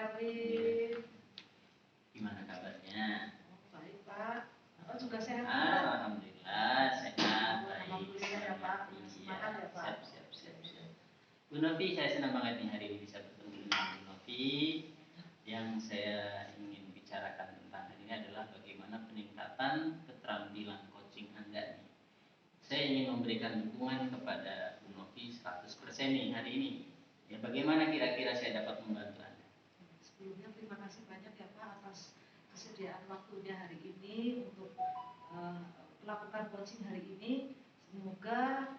Erwin. Gimana kabarnya? Baik Pak. Bapak juga sehat Pak? Alhamdulillah sehat, baik. Alhamdulillah ya Pak. Semangat ya Pak. Siap. Bu Novi, saya senang banget nih hari ini bisa bertemu dengan Bu Novi. Yang saya ingin bicarakan tentang hari ini adalah bagaimana peningkatan keterampilan coaching Anda nih. Saya ingin memberikan dukungan kepada Bu Novi 100% nih hari ini. Ya, bagaimana kira-kira saya dapat membantu Anda? Sebelumnya terima kasih banyak ya Pak atas kesediaan waktunya hari ini untuk melakukan coaching hari ini. Semoga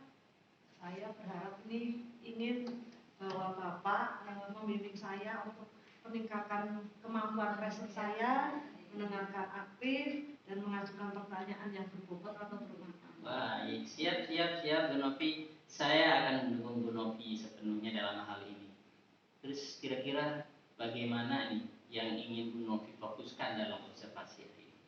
saya berharap ini ingin bahwa Bapak membimbing saya untuk meningkatkan kemampuan riset saya, mendengarkan aktif dan mengajukan pertanyaan yang berbobot atau bermanfaat. Baik, siap Bu Novi. Saya akan mendukung Bu Novi sepenuhnya dalam hal ini. Terus kira-kira bagaimana nih yang ingin Bu Novi fokuskan dalam observasi hari ini?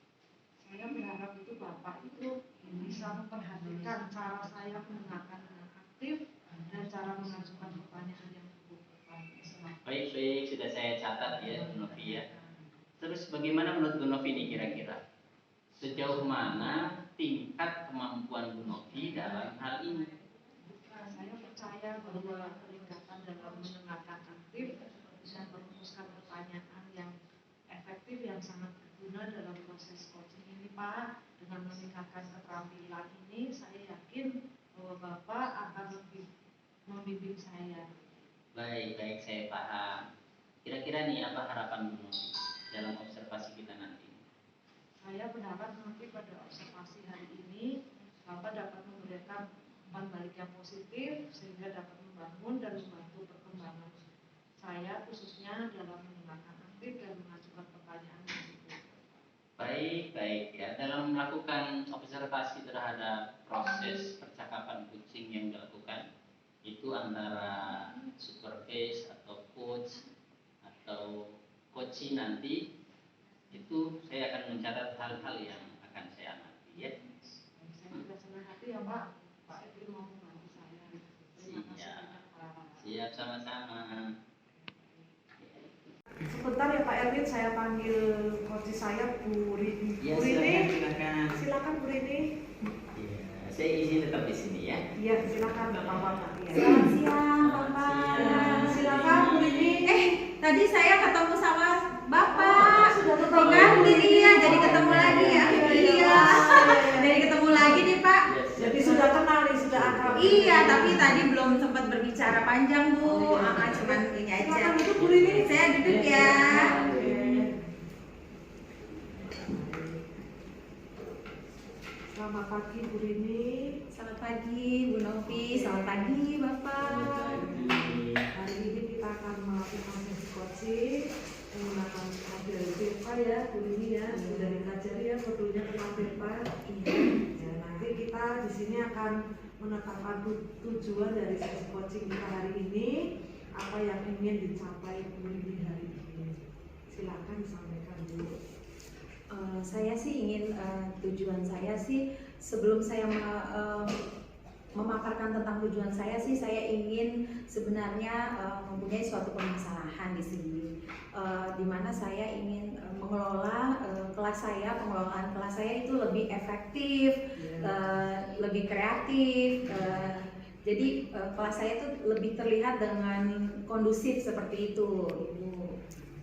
Saya berharap itu Bapak itu bisa memperhatikan cara saya mendengarkan dengan aktif dan cara mengajukan pertanyaan yang berbobot. Baik, sudah saya catat ya Bu Novi ya. Terus bagaimana menurut Bu Novi nih kira-kira? Sejauh mana tingkat kemampuan Bu Novi dalam hal ini? Saya percaya bahwa peningkatan dalam mendengarkan aktif dan merumuskan pertanyaan yang efektif yang sangat berguna dalam proses coaching ini Pak. Dengan meningkatkan keterampilan ini, saya yakin bahwa Bapak akan lebih membimbing saya. Baik, saya paham. Kira-kira nih apa harapan Bu Novi dalam observasi kita nanti? Saya berharap nanti pada observasi hari ini Bapak dapat memberikan umpan balik yang positif sehingga dapat membangun dan membantu perkembangan saya khususnya dalam mendengarkan aktif dan mengajukan pertanyaan yang berbobot. Baik ya. Dalam melakukan observasi terhadap proses percakapan coaching yang dilakukan itu antara supervise atau coach atau coaching nanti, itu saya akan mencatat hal-hal yang akan saya amati ya. Saya juga senang hati ya Pak Erwin mau membantu saya. Terima kasih banyak Pak. Siap, sama-sama. Sebentar ya Pak Erwin, saya panggil coach saya Bu Rini. Ya, Bu Rini, silakan Bu Rini. Ya, saya izin tetap di sini ya. Iya, silakan Bapak. Selamat siang Bapak. Silakan Bu Rini. Tadi saya ketemu sama Bapak. Sudah ketemu. Iya, jadi ketemu lagi ya. Iya. Jadi ketemu lagi nih Pak. Jadi sudah kenal nih, sudah akrab. Iya, tapi tadi belum sempat berbicara panjang Bu. Cuman ini aja. Silakan duduk Bu Rini. Saya duduk ya. Selamat pagi Bu Rini. Selamat pagi Bu Novi. Selamat pagi Bapak. Hari ini kita akan melakukan sesi coaching menggunakan model VEPA ya Bu Rini ya. Sudah dipelajari ya modelnya tentang VEPA. Ya, nanti kita di sini akan menetapkan tujuan dari sesi coaching kita hari ini, apa yang ingin dicapai Bu Rini hari ini. Silakan disampaikan dulu. Saya sih ingin tujuan saya sih sebelum saya memaparkan tentang tujuan saya sih, saya ingin sebenarnya mempunyai suatu permasalahan di sini, di mana saya ingin mengelola pengelolaan kelas saya itu lebih efektif, lebih kreatif. Jadi kelas saya itu lebih terlihat dengan kondusif seperti itu.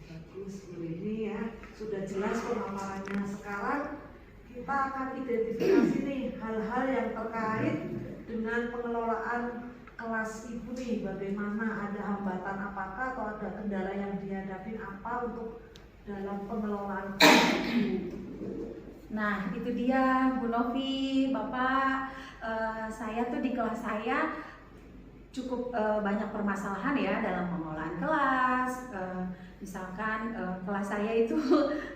Bagus Bu Rini ya, sudah jelas pemaparannya. Sekarang kita akan identifikasi nih hal-hal yang terkait dengan pengelolaan kelas ibu nih. Bagaimana, ada hambatan apakah atau ada kendala yang dihadapi apa untuk dalam pengelolaan kelas ibu. Nah itu dia Bu Novi, Bapak. Saya tuh di kelas saya cukup banyak permasalahan ya dalam pengelolaan kelas. Misalkan kelas saya itu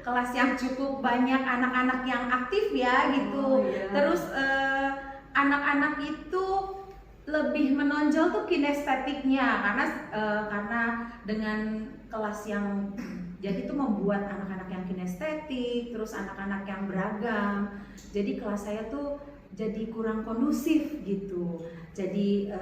kelas yang cukup banyak anak-anak yang aktif ya gitu. Terus anak-anak itu lebih menonjol tuh kinestetiknya karena dengan kelas yang jadi itu membuat anak-anak yang kinestetik, terus anak-anak yang beragam. Jadi kelas saya tuh jadi kurang kondusif gitu. Jadi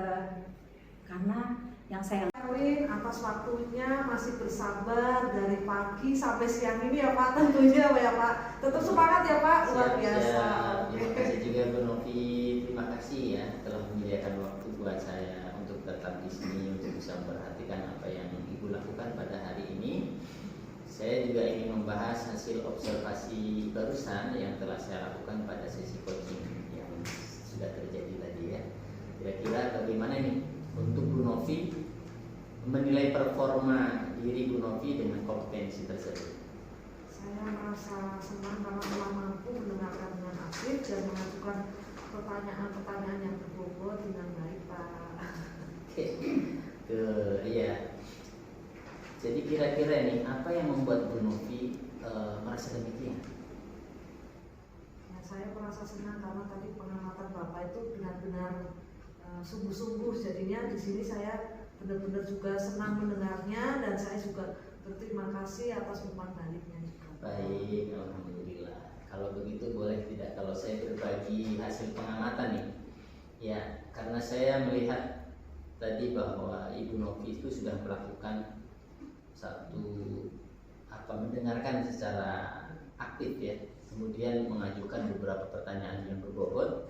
karena yang saya Erwin atas waktunya masih bersabar dari pagi sampai siang ini ya Pak, tentunya ya Pak. Tetap semangat ya Pak, luar biasa. Terima kasih juga Bu Novi, terima kasih ya telah menyediakan waktu buat saya untuk tetap di sini untuk bisa memperhatikan apa yang Ibu lakukan pada hari ini. Saya juga ingin membahas hasil observasi barusan yang telah saya lakukan pada sesi coaching yang sudah terjadi tadi ya. Kira-kira bagaimana nih untuk Bu Novi menilai performa diri Bu Novi dengan kompetensi tersebut? Saya merasa senang karena telah mampu mendengarkan dengan aktif dan mengajukan pertanyaan-pertanyaan yang berbobot dengan baik Pak. Oke, iya. Jadi kira-kira nih apa yang membuat Bu Novi merasa demikian? Ya, saya merasa senang karena tadi pengamatan Bapak itu benar-benar sungguh-sungguh. Jadinya di sini saya benar-benar juga senang mendengarnya dan saya juga berterima kasih atas umpan baliknya juga. Baik, alhamdulillah. Kalau begitu boleh tidak kalau saya berbagi hasil pengamatan nih? Ya, karena saya melihat tadi bahwa Ibu Novi itu sudah melakukan mendengarkan secara aktif ya, kemudian mengajukan beberapa pertanyaan yang berbobot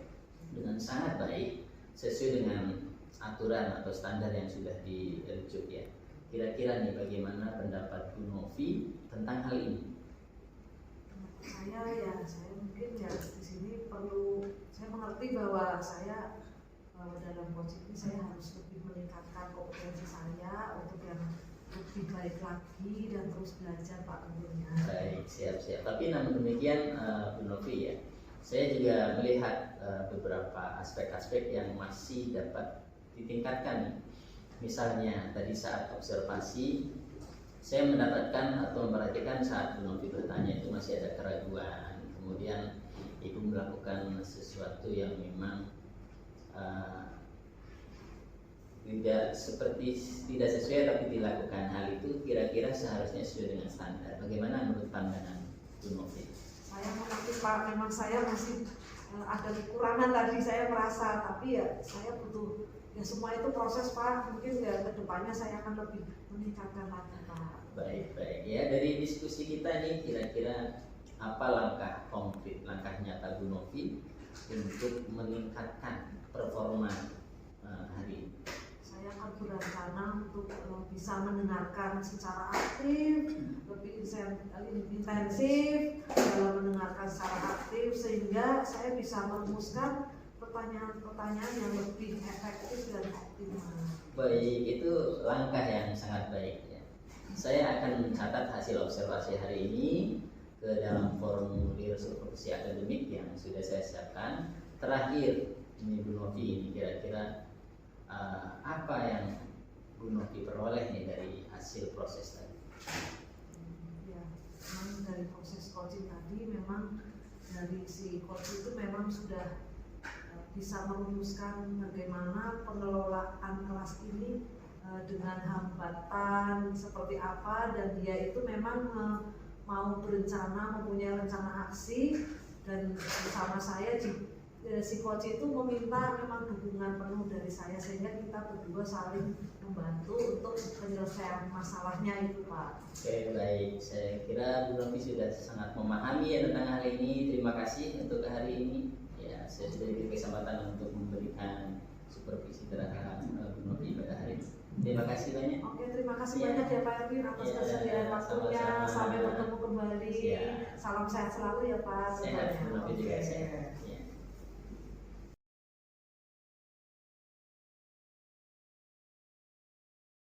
dengan sangat baik sesuai dengan aturan atau standar yang sudah dirujuk ya. Kira-kira nih bagaimana pendapat Bu Novi tentang hal ini? Saya mungkin ya di sini perlu saya mengerti bahwa saya dalam coaching ini saya harus lebih meningkatkan kompetensi saya untuk yang lebih baik lagi dan terus belajar Pak tentunya. Baik, siap-siap. Tapi namun demikian Bu Novi ya, saya juga melihat beberapa aspek-aspek yang masih dapat ditingkatkan. Misalnya tadi saat observasi saya mendapatkan atau memperhatikan saat Bu Novi bertanya itu masih ada keraguan. Kemudian Ibu melakukan sesuatu yang memang tidak sesuai tapi dilakukan. Hal itu kira-kira seharusnya sesuai dengan standar. Bagaimana menurut pandangan Bu Novi? Saya mengerti Pak, memang saya masih ada kekurangan tadi saya merasa, tapi ya saya butuh ya semua itu proses Pak. Mungkin ya kedepannya saya akan lebih meningkatkan lagi Pak. Baik ya, dari diskusi kita nih kira-kira apa langkah konkret, langkah nyata Bu Novi untuk meningkatkan performa hari ini? Saya akan berencana untuk bisa mendengarkan secara aktif, lebih intensif dalam mendengarkan secara aktif sehingga saya bisa merumuskan pertanyaan-pertanyaan yang lebih efektif dan optimal. Baik, itu langkah yang sangat baik ya. Saya akan mencatat hasil observasi hari ini ke dalam formulir supervisi akademik yang sudah saya siapkan. Terakhir ini Bu Novi, ini kira-kira apa yang Bu Novi peroleh nih dari hasil proses tadi? Ya, memang dari proses coaching tadi memang dari si coach itu memang sudah bisa merumuskan bagaimana pengelolaan kelas ini dengan hambatan seperti apa, dan dia itu memang mau berencana, mempunyai rencana aksi, dan bersama saya si coach itu meminta memang dukungan penuh dari saya sehingga kita berdua saling membantu untuk penyelesaian masalahnya itu Pak. Oke, baik, saya kira Bu Novi sudah sangat memahami ya tentang hal ini. Terima kasih untuk hari ini ya, saya sudah diberi kesempatan untuk memberikan supervisi terhadap Bu Novi pada hari ini. Terima kasih banyak. Oke, terima kasih banyak ya Pak Erwin atas kesediaan waktunya. Sama-sama. Sampai bertemu kembali. Ya. Salam sehat selalu ya Pak. Sehat, Bu Novi juga sehat. Ya.